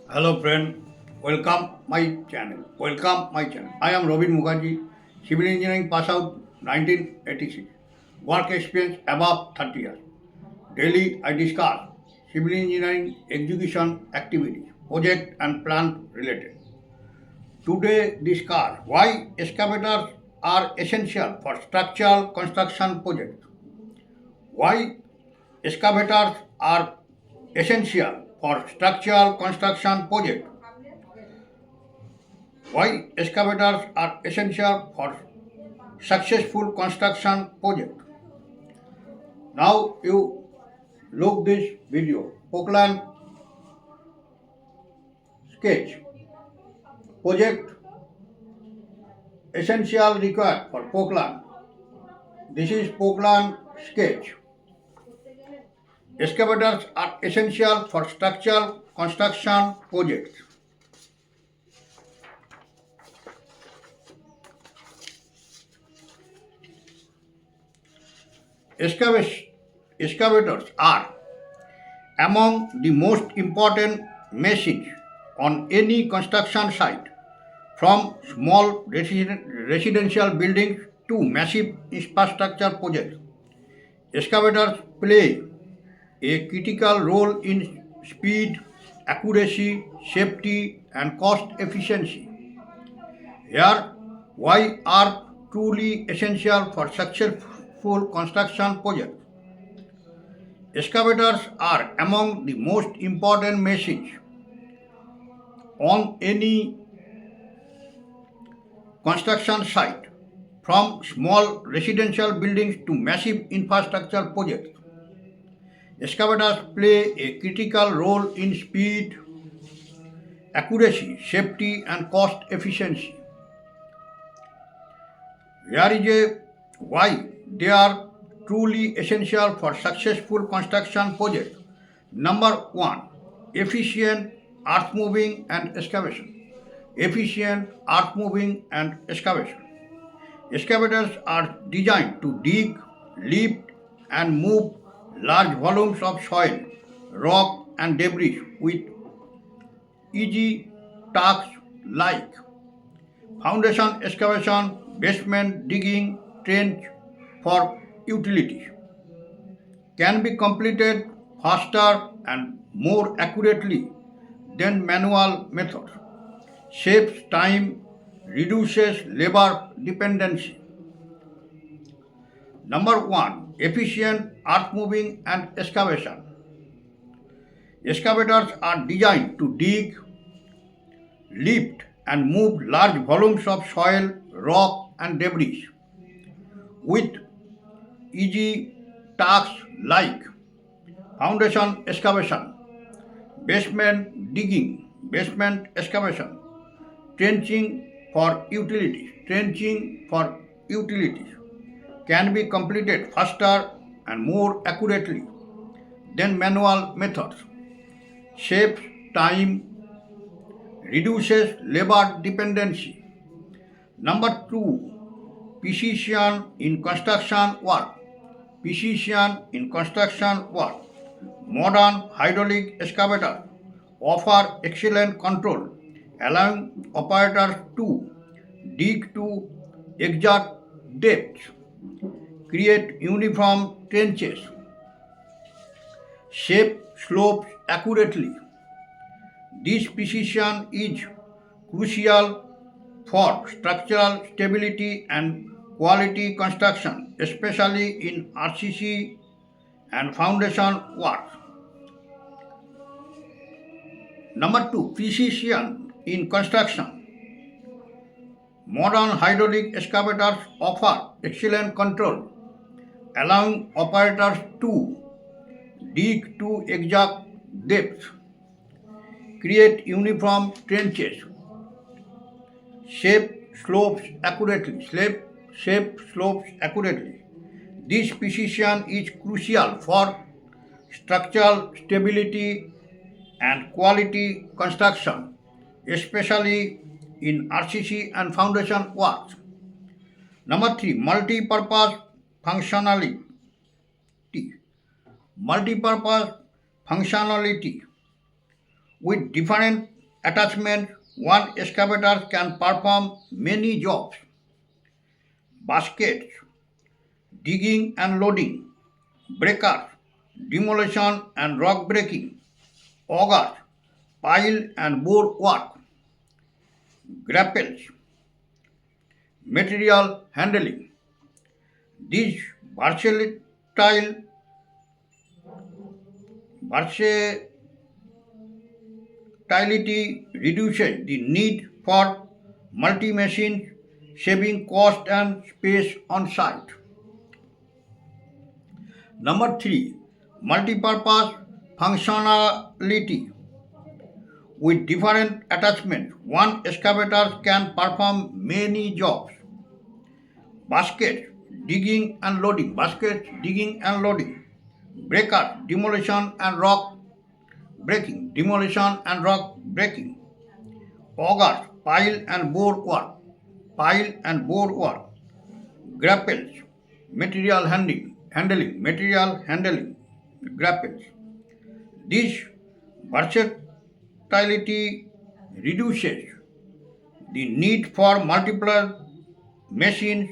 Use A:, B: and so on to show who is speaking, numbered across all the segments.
A: Hello friend, welcome my channel. Welcome my channel. I am Robin Mukherjee, civil engineering pass out 1986. Work experience above 30 years. Daily I discuss civil engineering execution activities, project and plan related. Today discuss why excavators are essential for structural construction projects. Why excavators are essential for structural construction projects. Why excavators are essential for successful construction project. Now you look this video. Pockland sketch. Project essential required for Pockland. This is Pockland sketch. Excavators are essential for structural construction projects. Excavators are among the most important machines on any construction site, from small residential buildings to massive infrastructure projects. Excavators play a critical role in speed, accuracy, safety, and cost efficiency. Here, why are truly essential for successful construction projects. Excavators are among the most important machines on any construction site, from small residential buildings to massive infrastructure projects. Excavators play a critical role in speed, accuracy, safety, and cost efficiency. Here is a why they are truly essential for successful construction projects. Number one, efficient earth moving and excavation. Efficient earth moving and excavation. Excavators are designed to dig, lift, and move large volumes of soil, rock, and debris with easy tasks like foundation excavation, basement digging, trench for utilities. Can be completed faster and more accurately than manual methods. Saves time, reduces labor dependency. Number one, efficient earth moving and excavation. Excavators are designed to dig, lift, and move large volumes of soil, rock, and debris with easy tasks like foundation excavation, basement excavation, trenching for utilities can be completed faster and more accurately than manual methods. Saves time, reduces labor dependency. Number two, precision in construction work. Precision in construction work. Modern hydraulic excavators offer excellent control, allowing operators to dig to exact depths, create uniform trenches, shape slopes accurately. This precision is crucial for structural stability and quality construction, especially in RCC and foundation work. Number two, precision in construction. Modern hydraulic excavators offer excellent control, allowing operators to dig to exact depths, create uniform trenches, shape slopes accurately. This precision is crucial for structural stability and quality construction, especially in RCC and foundation works. Number three, multi-purpose functionality. Multi-purpose functionality with different attachment, one excavator can perform many jobs: baskets, digging and loading, breakers, demolition and rock breaking, augers, pile and bore work, grapples, material handling. These versatility reduces the need for multi-machines, saving cost and space on site. Number 3, multipurpose functionality. With different attachments, one excavator can perform many jobs: baskets, digging and loading, breakers, demolition and rock breaking, augers, pile and bore work, grapples, material handling, grapples. This versatility reduces the need for multiple machines,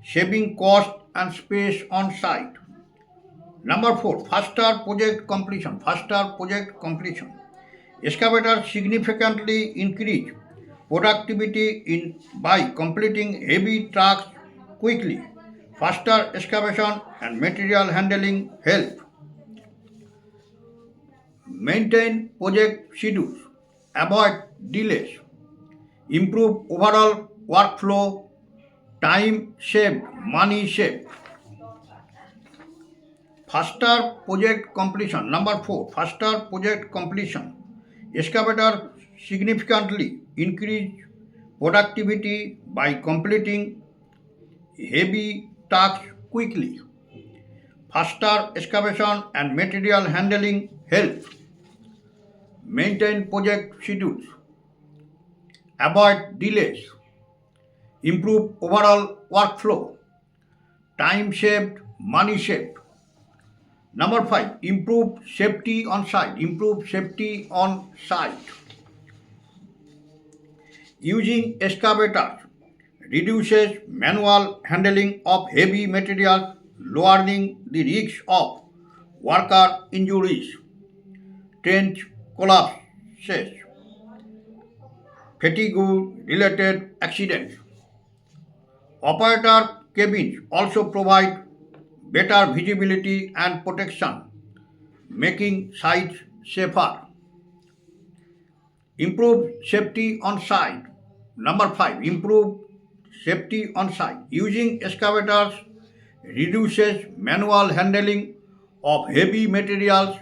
A: saving cost and space on site. Number 4, faster project completion. Excavators significantly increase productivity by completing heavy tasks quickly. Faster excavation and material handling help maintain project schedules, avoid delays, improve overall workflow, time saved, money saved. Faster project completion. Number 4, faster project completion. Excavator significantly increase productivity by completing heavy tasks quickly. Faster excavation and material handling help maintain project schedules, avoid delays, improve overall workflow, time saved, money saved. Number 5, improve safety on site. Using excavators reduces manual handling of heavy materials, lowering the risk of worker injuries, trench collapses, fatigue-related accidents. Operator cabins also provide better visibility and protection, making sites safer. Improve safety on site. Number 5, improve safety on site. Using excavators reduces manual handling of heavy materials,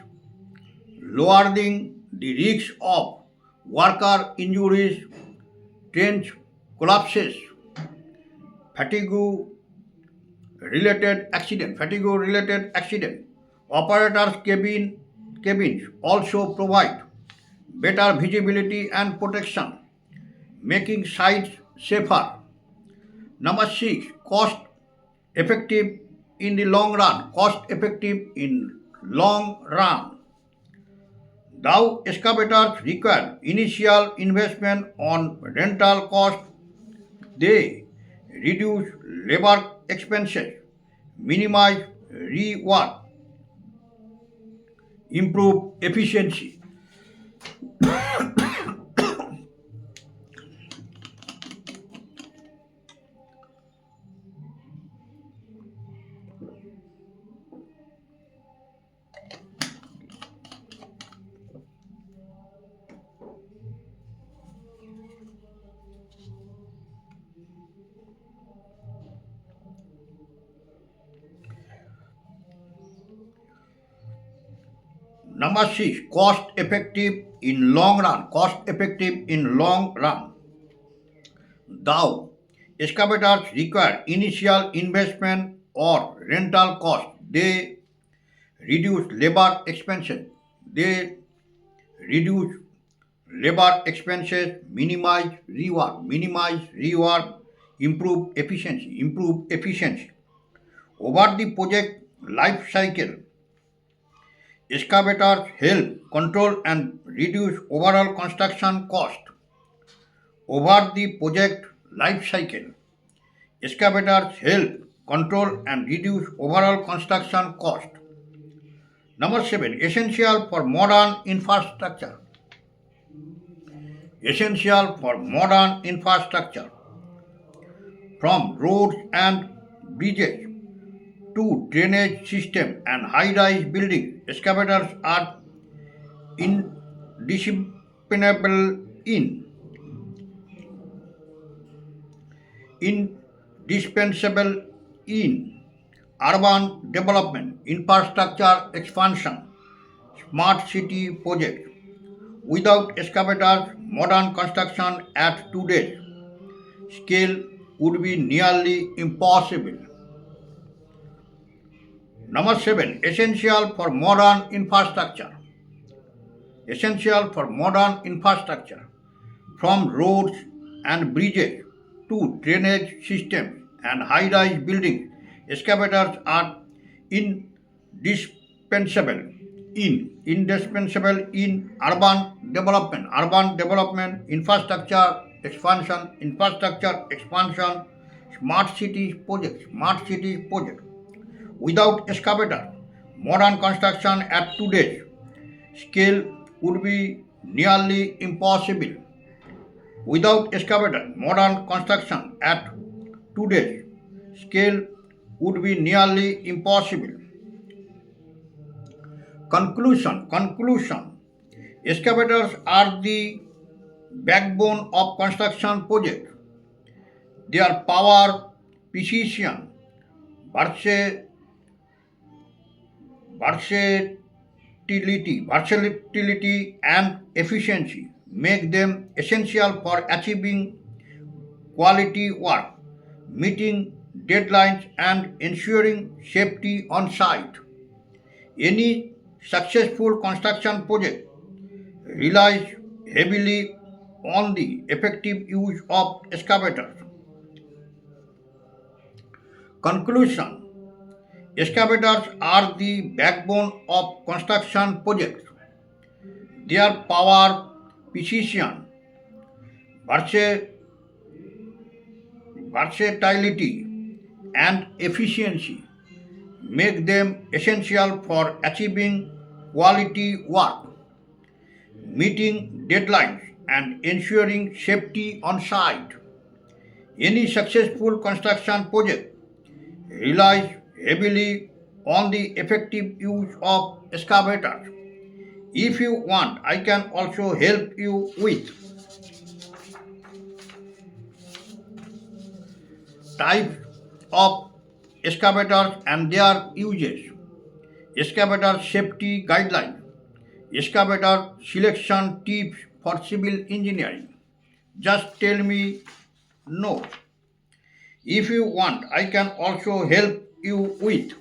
A: lowering the risk of worker injuries, trench collapses, fatigue-related accident. Operators cabins also provide better visibility and protection, making sites safer. Number 6, cost effective in the long run. Though excavators require initial investment on rental cost, they reduce labor expenses, minimize rework, improve efficiency. Number 6, cost effective in long run. Though excavators require initial investment or rental cost, they reduce labor expenses. Minimize rework, improve efficiency. Over the project life cycle, Excavators help control and reduce overall construction cost over the project life cycle. Excavators help control and reduce overall construction cost. Number 7. Essential for modern infrastructure. Essential for modern infrastructure. From roads and bridges to drainage system and high-rise buildings, excavators are indispensable in urban development, infrastructure expansion, smart city projects. Without excavators, modern construction at today's scale would be nearly impossible. Number 7. Essential for modern infrastructure. Essential for modern infrastructure. From roads and bridges to drainage systems and high-rise buildings, excavators are indispensable in urban development, infrastructure expansion, smart cities projects. Without excavators, modern construction at today's scale would be nearly impossible. Without excavators, modern construction at today's scale would be nearly impossible. Conclusion. Excavators are the backbone of construction projects. Their power, precision, versatility and efficiency make them essential for achieving quality work, meeting deadlines, and ensuring safety on site. Any successful construction project relies heavily on the effective use of excavators. Conclusion. Excavators are the backbone of construction projects. Their power, precision, versatility, and efficiency make them essential for achieving quality work, meeting deadlines, and ensuring safety on site. Any successful construction project relies heavily on the effective use of excavators. If you want, I can also help you with types of excavators and their uses, excavator safety guidelines, excavator selection tips for civil engineering. Just tell me no. If you want, I can also help you with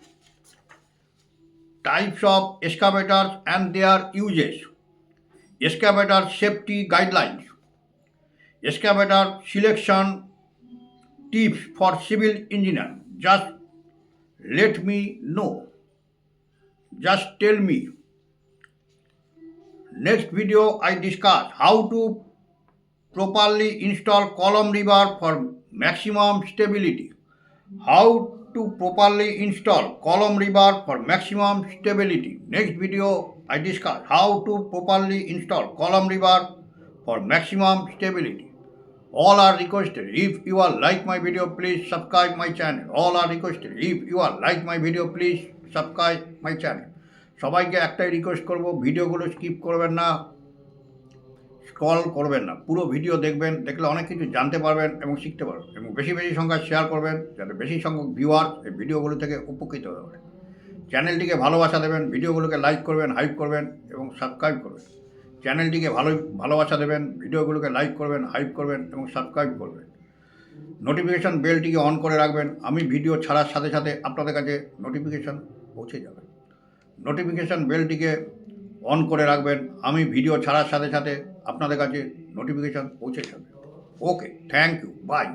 A: types of excavators and their uses, excavator safety guidelines, excavator selection tips for civil engineering. Just let me know. Just tell me. Next video I discuss how to properly install column rebar for maximum stability. How to properly install column rebar for maximum stability. Next video I discuss how to properly install column rebar for maximum stability. All are requested. If you are like my video, please subscribe my channel. All are requested. If you are like my video, please subscribe my channel. সবাইকে একটাই request করব, ভিডিওগুলো skip করবেন না, scroll করবেন না, পুরো video দেখবেন। দেখলে অনেক কিছু জানতে পারবেন এবং শিখতে পারবেন, এবং বেশি সংখ্যায় শেয়ার করবেন যাতে বেশি সংখ্যক ভিউয়ার এই ভিডিওগুলো থেকে উপকৃত হতে পারে। চ্যানেলটিকে ভালোবাসা দেবেন, ভিডিওগুলোকে লাইক করবেন, হাইপ করবেন এবং সাবস্ক্রাইব করবেন। চ্যানেলটিকে ভালোবাসা দেবেন, ভিডিওগুলোকে লাইক করবেন, হাইপ করবেন এবং সাবস্ক্রাইব করবেন। নোটিফিকেশান বেলটিকে অন করে রাখবেন, আমি ভিডিও ছাড়ার সাথে সাথে আপনাদের কাছে নোটিফিকেশান পৌঁছে যাবে। নোটিফিকেশান বেলটিকে অন করে রাখবেন, আমি ভিডিও ছাড়ার সাথে সাথে আপনাদের কাছে নোটিফিকেশান পৌঁছে যাবে। ওকে, থ্যাংক ইউ, বাই।